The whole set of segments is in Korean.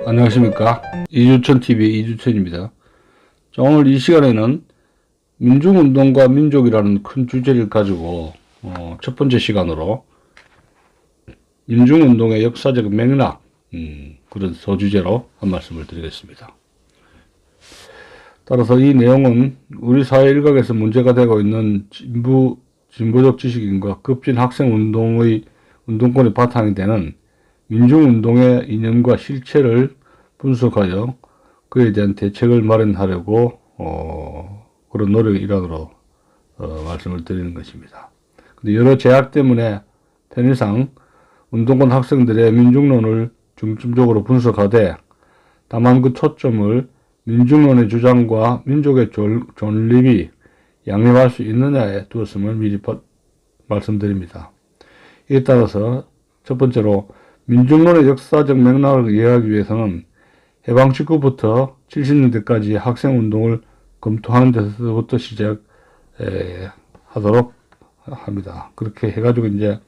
안녕하십니까. 이주천TV의 이주천입니다. 자, 오늘 이 시간에는 민중운동과 민족이라는 큰 주제를 가지고 첫 번째 시간으로 민중운동의 역사적 맥락, 그런 소주제로 한 말씀을 드리겠습니다. 따라서 이 내용은 우리 사회 일각에서 문제가 되고 있는 진보적 지식인과 급진 학생운동의 운동권의 바탕이 되는 민중운동의 이념과 실체를 분석하여 그에 대한 대책을 마련하려고 그런 노력의 일환으로 말씀을 드리는 것입니다. 근데 여러 제약 때문에 편의상 운동권 학생들의 민중론을 중점적으로 분석하되 다만 그 초점을 민중론의 주장과 민족의 존립이 양립할 수 있느냐에 두었음을 미리 말씀드립니다. 이에 따라서 첫 번째로 민중론의 역사적 맥락을 이해하기 위해서는 해방 직후부터 70년대까지 학생운동을 검토하는 데서부터 시작하도록 합니다. 그렇게 해가지고 이제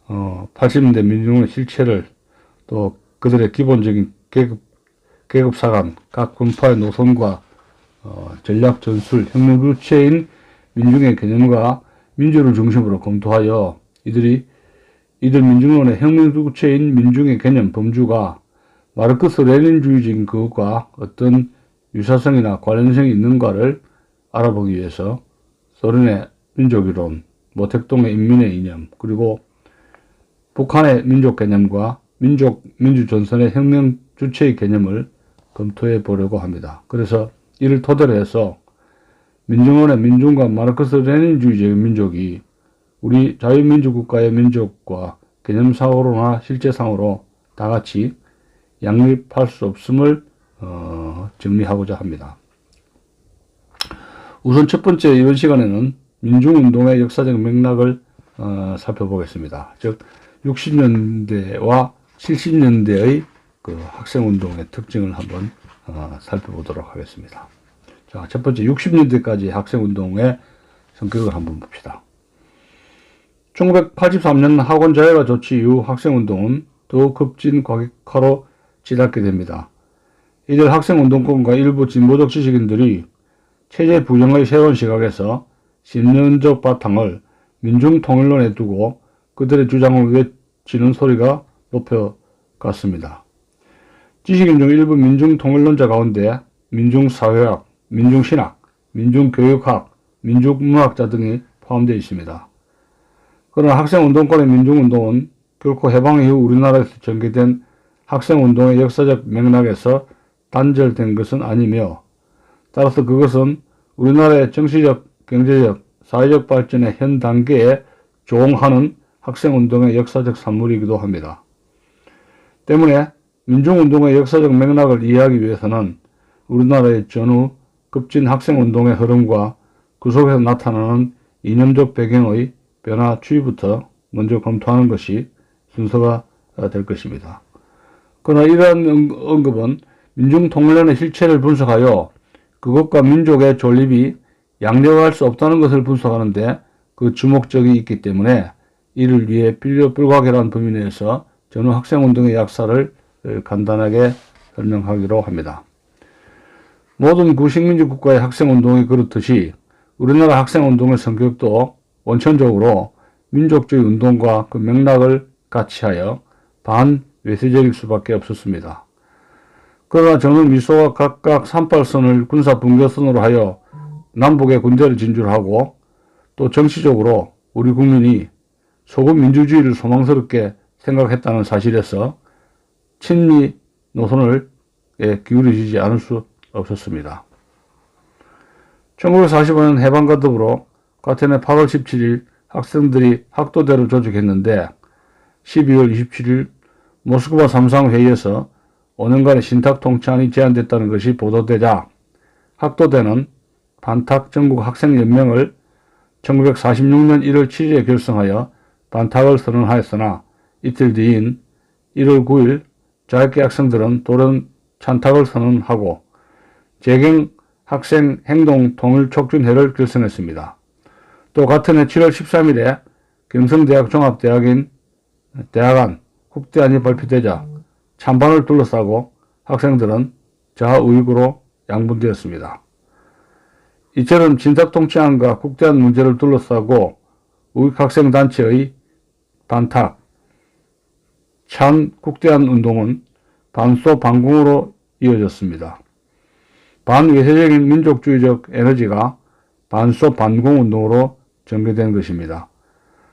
80년대 민중론의 실체를 또 그들의 기본적인 계급사관, 각 분파의 노선과 전략 전술, 혁명 주체인 민중의 개념과 민주를 중심으로 검토하여 이들 민중론의 혁명 주체인 민중의 개념, 범주가 마르크스 레닌주의적인 그것과 어떤 유사성이나 관련성이 있는가를 알아보기 위해서 소련의 민족이론, 모택동의 인민의 이념, 그리고 북한의 민족 개념과 민주전선의 혁명 주체의 개념을 검토해 보려고 합니다. 그래서 이를 토대로 해서 민중론의 민중과 마르크스 레닌주의적인 민족이 우리 자유민주국가의 민족과 개념상으로나 실제상으로 다 같이 양립할 수 없음을 정리하고자 합니다. 우선 첫 번째 이번 시간에는 민중운동의 역사적 맥락을 살펴보겠습니다. 즉 60년대와 70년대의 그 학생운동의 특징을 한번 살펴보도록 하겠습니다. 자, 첫 번째 60년대까지 학생운동의 성격을 한번 봅시다. 1983년 학원 자율화 조치 이후 학생운동은 더욱 급진 과격화로 치닫게 됩니다. 이들 학생운동권과 일부 진보적 지식인들이 체제 부정의 새로운 시각에서 신념적 바탕을 민중통일론에 두고 그들의 주장을 외치는 소리가 높여갔습니다. 지식인 중 일부 민중통일론자 가운데 민중사회학, 민중신학, 민중교육학, 민중문학자 등이 포함되어 있습니다. 그러나 학생운동권의 민중운동은 결코 해방 이후 우리나라에서 전개된 학생운동의 역사적 맥락에서 단절된 것은 아니며 따라서 그것은 우리나라의 정치적, 경제적, 사회적 발전의 현 단계에 조응하는 학생운동의 역사적 산물이기도 합니다. 때문에 민중운동의 역사적 맥락을 이해하기 위해서는 우리나라의 전후 급진 학생운동의 흐름과 그 속에서 나타나는 이념적 배경의 변화 추이부터 먼저 검토하는 것이 순서가 될 것입니다. 그러나 이러한 언급은 민중통일론의 실체를 분석하여 그것과 민족의 존립이 양립할 수 없다는 것을 분석하는데 그 주목적이 있기 때문에 이를 위해 불가결한 범위 내에서 전후 학생운동의 역사를 간단하게 설명하기로 합니다. 모든 구식민주국가의 학생운동이 그렇듯이 우리나라 학생운동의 성격도 원천적으로 민족주의 운동과 그 맥락을 같이하여 반외세적일 수밖에 없었습니다. 그러나 저는 미소가 각각 38선을 군사 분계선으로 하여 남북의 군대를 진출하고 또 정치적으로 우리 국민이 소금 민주주의를 소망스럽게 생각했다는 사실에서 친미 노선을 기울여지지 않을 수 없었습니다. 1945년 해방과 더불어 같은 해 8월 17일 학생들이 학도대를 조직했는데 12월 27일 모스크바 3상 회의에서 5년간의 신탁 통치안이 제안됐다는 것이 보도되자 학도대는 반탁 전국 학생연맹을 1946년 1월 7일에 결성하여 반탁을 선언하였으나 이틀 뒤인 1월 9일 자유계 학생들은 돌연 찬탁을 선언하고 재경 학생 행동 통일 촉진회를 결성했습니다. 또 같은 해 7월 13일에 경성대학 종합대학안 국대안이 발표되자 찬반을 둘러싸고 학생들은 좌우익으로 양분되었습니다. 이처럼 진탁통치안과 국대안 문제를 둘러싸고 우익학생단체의 반탁, 찬국대안 운동은 반소반공으로 이어졌습니다. 반외세적인 민족주의적 에너지가 반소반공 운동으로 전개된 것입니다.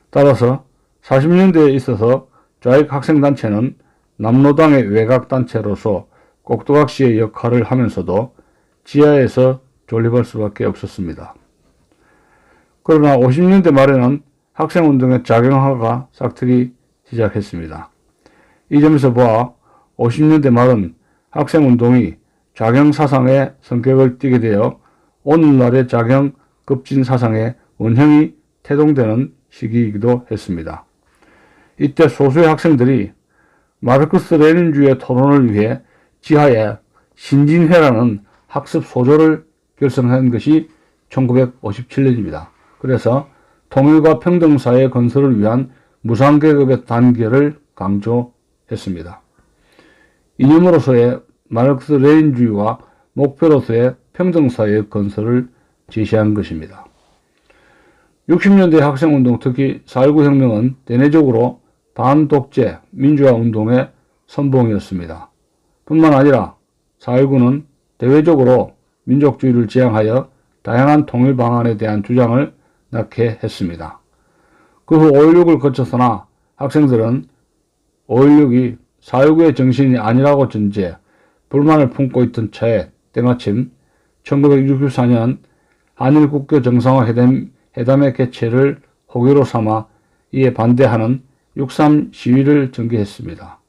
따라서 40년대에 있어서 좌익 학생단체는 남로당의 외곽단체로서 꼭두각시의 역할을 하면서도 지하에서 존립할 수밖에 없었습니다. 그러나 50년대 말에는 학생운동의 작용화가 싹트기 시작했습니다. 이 점에서 보아 50년대 말은 학생운동이 작용사상의 성격을 띠게 되어 오늘날의 작용급진사상의 원형이 태동되는 시기이기도 했습니다. 이때 소수의 학생들이 마르크스 레닌주의 토론을 위해 지하에 신진회라는 학습 소조를 결성한 것이 1957년입니다. 그래서 통일과 평등사회 건설을 위한 무상계급의 단계를 강조했습니다. 이념으로서의 마르크스 레닌주의와 목표로서의 평등사회 건설을 제시한 것입니다. 60년대 학생운동, 특히 4.19 혁명은 대내적으로 반독재 민주화운동의 선봉이었습니다. 뿐만 아니라 4.19는 대외적으로 민족주의를 지향하여 다양한 통일 방안에 대한 주장을 낳게 했습니다. 그 후 5.16을 거쳐서나 학생들은 5.16이 4.19의 정신이 아니라고 전제 불만을 품고 있던 차에 때마침 1964년 한일국교 정상화 회담의 개최를 호기로 삼아 이에 반대하는 6.3 시위를 전개했습니다.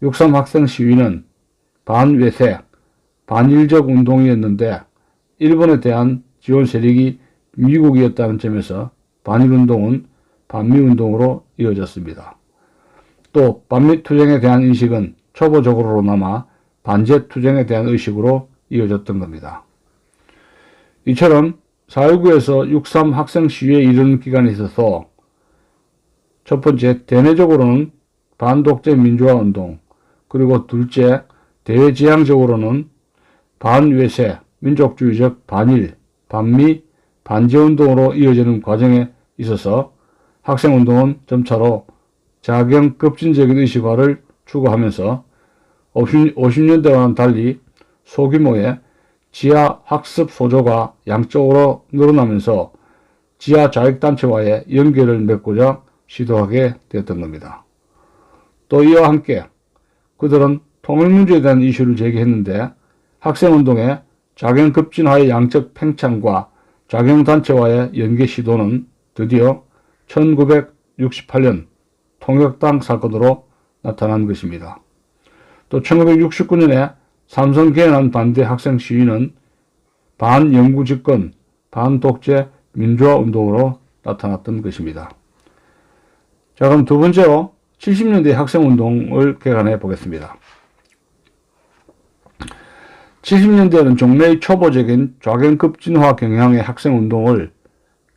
6.3 학생 시위는 반외세, 반일적 운동이었는데 일본에 대한 지원 세력이 미국이었다는 점에서 반일운동은 반미운동으로 이어졌습니다. 또 반미투쟁에 대한 인식은 초보적으로나마 반제투쟁에 대한 의식으로 이어졌던 겁니다. 이처럼 4.19에서 6.3 학생 시위에 이르는 기간에 있어서 첫 번째, 대내적으로는 반독재 민주화운동, 그리고 둘째, 대외지향적으로는 반외세, 민족주의적 반일, 반미, 반제운동으로 이어지는 과정에 있어서 학생운동은 점차로 자경급진적인 의식화를 추구하면서 50년대와는 달리 소규모의 지하 학습 소조가 양쪽으로 늘어나면서 지하 자익단체와의 연결을 맺고자 시도하게 되었던 겁니다. 또 이와 함께 그들은 통일문제에 대한 이슈를 제기했는데 학생운동의 자경급진화의 양적 팽창과 자경단체와의 연계 시도는 드디어 1968년 통역당 사건으로 나타난 것입니다. 또 1969년에 삼성 개헌안 반대 학생 시위는 반영구집권, 반독재 민주화운동으로 나타났던 것입니다. 자, 그럼 두 번째로 70년대 학생운동을 개관해 보겠습니다. 70년대에는 종래의 초보적인 좌경급진화 경향의 학생운동을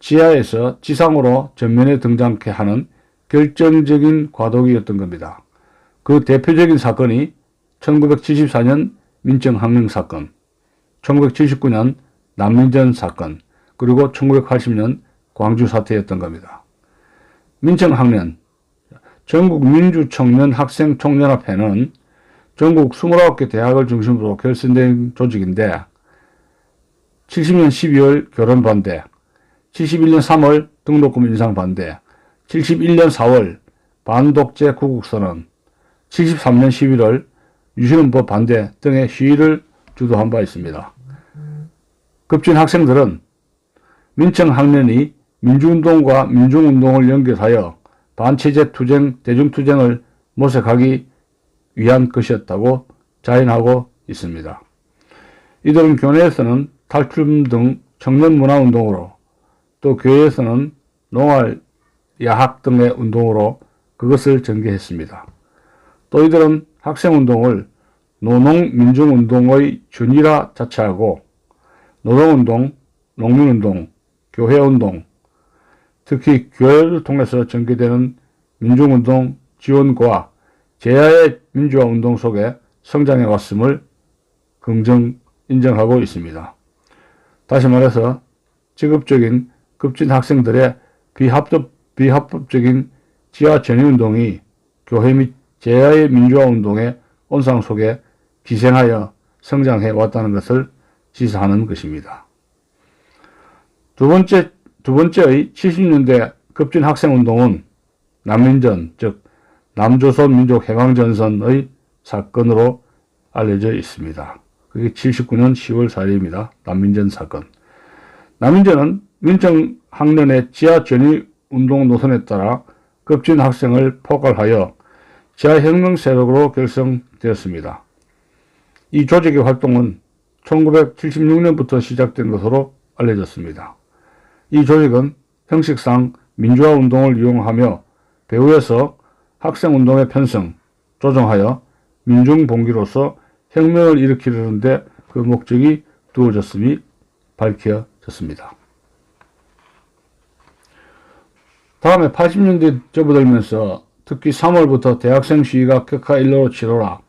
지하에서 지상으로 전면에 등장케 하는 결정적인 과도기였던 겁니다. 그 대표적인 사건이 1974년 민청항명 사건, 1979년 남민전 사건, 그리고 1980년 광주 사태였던 겁니다. 민청항면, 전국민주청년학생총연합회는 전국 29개 대학을 중심으로 결성된 조직인데 70년 12월 결혼 반대, 71년 3월 등록금 인상 반대, 71년 4월 반독재 구국선언, 73년 11월 유신헌법 반대 등의 시위를 주도한 바 있습니다. 급진 학생들은 민청학년이 민주운동과 민중운동을 연결하여 반체제 투쟁, 대중투쟁을 모색하기 위한 것이었다고 자인하고 있습니다. 이들은 교내에서는 탈춤 등 청년문화운동으로 또 교회에서는 농활, 야학 등의 운동으로 그것을 전개했습니다. 또 이들은 학생운동을 노농민중운동의 준이라 자처하고 노동운동, 농민운동, 교회운동, 특히 교회를 통해서 전개되는 민중운동 지원과 제야의 민주화운동 속에 성장해 왔음을 인정하고 있습니다. 다시 말해서 직업적인 급진 학생들의 비합법적인 지하 전위운동이 교회 및 제야의 민주화 운동의 온상 속에 기생하여 성장해 왔다는 것을 시사하는 것입니다. 두 번째의 70년대 급진 학생운동은 난민전, 즉 남조선 민족 해방전선의 사건으로 알려져 있습니다. 그게 79년 10월 4일입니다. 난민전 사건. 난민전은 민정학년의 지하 전위 운동 노선에 따라 급진 학생을 포괄하여 지하혁명 세력으로 결성되었습니다. 이 조직의 활동은 1976년부터 시작된 것으로 알려졌습니다. 이 조직은 형식상 민주화 운동을 이용하며 배후에서 학생운동의 편성, 조정하여 민중봉기로서 혁명을 일으키려는데 그 목적이 두어졌음이 밝혀졌습니다. 다음에 80년대 접어들면서 특히 3월부터 대학생 시위가 격하 일로로 치러라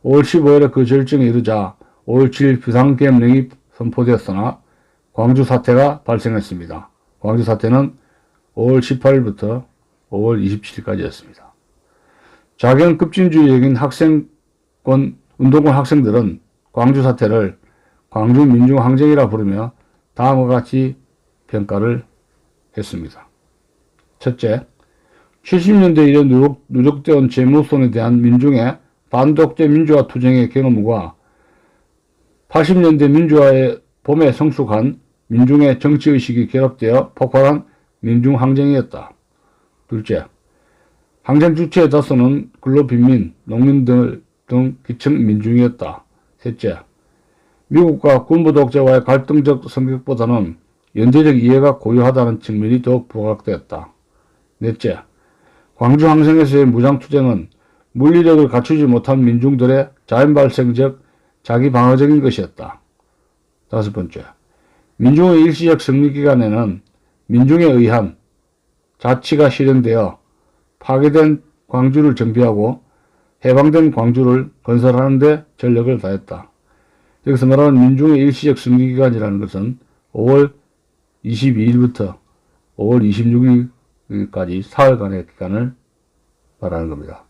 5월 15일에 그 절정에 이르자 5월 7일 비상계엄령이 선포되었으나 광주 사태가 발생했습니다. 광주 사태는 5월 18일부터 5월 27일까지였습니다. 자경 급진주의적인 운동권 학생들은 광주 사태를 광주 민중항쟁이라 부르며 다음과 같이 평가를 했습니다. 첫째, 70년대 이래 누적되어 온 재무손에 대한 민중의 반독재 민주화 투쟁의 경험과 80년대 민주화의 봄에 성숙한 민중의 정치의식이 결합되어 폭발한 민중항쟁이었다. 둘째, 항쟁 주체에 다수는 근로빈민, 농민들 등 기층 민중이었다. 셋째, 미국과 군부 독재와의 갈등적 성격보다는 연대적 이해가 고유하다는 측면이 더욱 부각되었다. 넷째, 광주 항쟁에서의 무장투쟁은 물리력을 갖추지 못한 민중들의 자연발생적 자기방어적인 것이었다. 다섯 번째, 민중의 일시적 승리기간에는 민중에 의한 자치가 실현되어 파괴된 광주를 정비하고 해방된 광주를 건설하는 데 전력을 다했다. 여기서 말하는 민중의 일시적 승리기간이라는 것은 5월 22일부터 5월 26일까지 사흘간의 기간을 말하는 겁니다.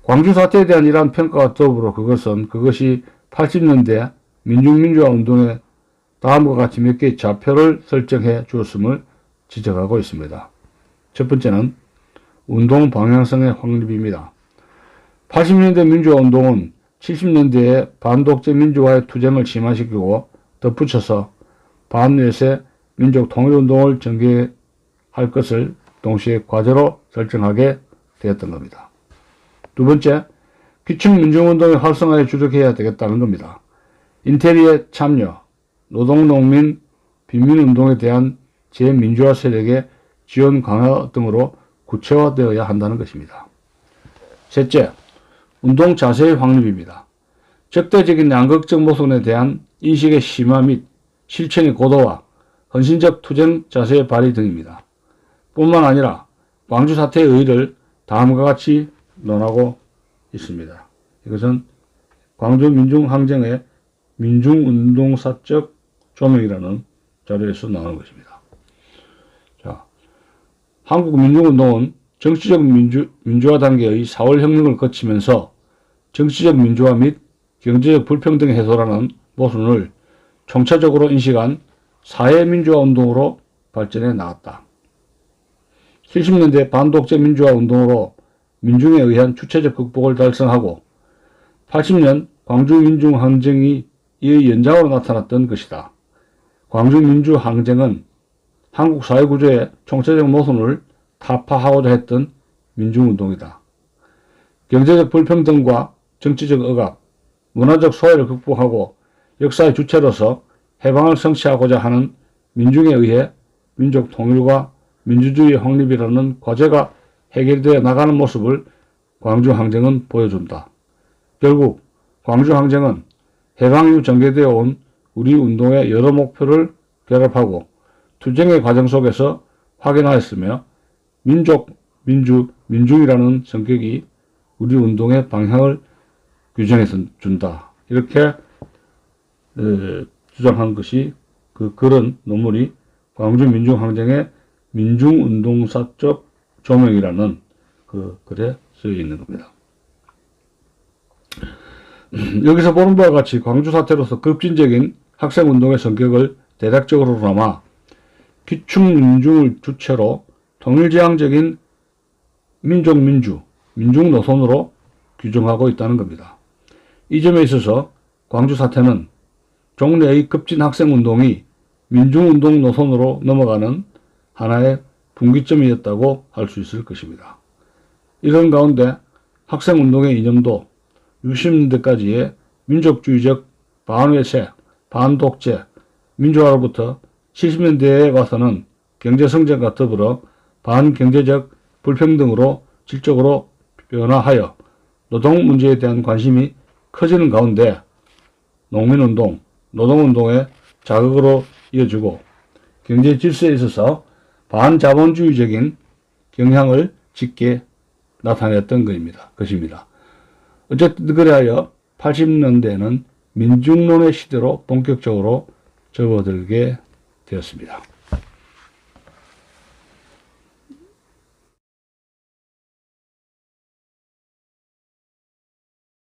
광주 사태에 대한 이러한 평가와 더불어 그것이 80년대 민중민주화 운동에 다음과 같이 몇 개의 좌표를 설정해 주었음을 지적하고 있습니다. 첫 번째는 운동 방향성의 확립입니다. 80년대 민주화 운동은 70년대에 반독재 민주화의 투쟁을 심화시키고 덧붙여서 반외세 민족 통일운동을 전개할 것을 동시에 과제로 설정하게 되었던 겁니다. 두 번째, 기층 민중운동의 활성화에 주력해야 되겠다는 겁니다. 인테리의 참여, 노동농민, 빈민운동에 대한 재민주화 세력의 지원 강화 등으로 구체화되어야 한다는 것입니다. 셋째, 운동 자세의 확립입니다. 적대적인 양극적 모순에 대한 인식의 심화 및 실천의 고도화, 헌신적 투쟁 자세의 발휘 등입니다. 뿐만 아니라 광주 사태의 의의를 다음과 같이 논하고 있습니다. 이것은 광주 민중항쟁의 민중운동사적 조명이라는 자료에서 나오는 것입니다. 자, 한국 민중운동은 정치적 민주화 단계의 4월 혁명을 거치면서 정치적 민주화 및 경제적 불평등 해소라는 모순을 총체적으로 인식한 사회민주화 운동으로 발전해 나갔다. 70년대 반독재 민주화 운동으로 민중에 의한 주체적 극복을 달성하고 80년 광주 민중항쟁이 이의 연장으로 나타났던 것이다. 광주 민주항쟁은 한국 사회구조의 총체적 모순을 타파하고자 했던 민중운동이다. 경제적 불평등과 정치적 억압, 문화적 소외를 극복하고 역사의 주체로서 해방을 성취하고자 하는 민중에 의해 민족 통일과 민주주의 확립이라는 과제가 해결되어 나가는 모습을 광주항쟁은 보여준다. 결국 광주항쟁은 해방 이후 전개되어 온 우리 운동의 여러 목표를 결합하고 투쟁의 과정 속에서 확인하였으며 민족, 민주, 민중이라는 성격이 우리 운동의 방향을 규정해서 준다. 이렇게 주장한 것이 그런 논문이 광주민중항쟁의 민중운동사적 조명이라는 글에 쓰여 있는 겁니다. 여기서 보는 바와 같이 광주 사태로서 급진적인 학생운동의 성격을 대략적으로나마 기축민중을 주체로 통일지향적인 민중노선으로 규정하고 있다는 겁니다. 이 점에 있어서 광주 사태는 종래의 급진 학생운동이 민중운동 노선으로 넘어가는 하나의 분기점이었다고 할 수 있을 것입니다. 이런 가운데 학생운동의 이념도 60년대까지의 민족주의적 반외세, 반독재, 민주화로부터 70년대에 와서는 경제성장과 더불어 반경제적 불평등으로 질적으로 변화하여 노동 문제에 대한 관심이 커지는 가운데 농민운동, 노동운동의 자극으로 이어지고 경제 질서에 있어서 반자본주의적인 경향을 짙게 나타냈던 것입니다. 어쨌든 그래하여 80년대에는 민중론의 시대로 본격적으로 접어들게 되었습니다.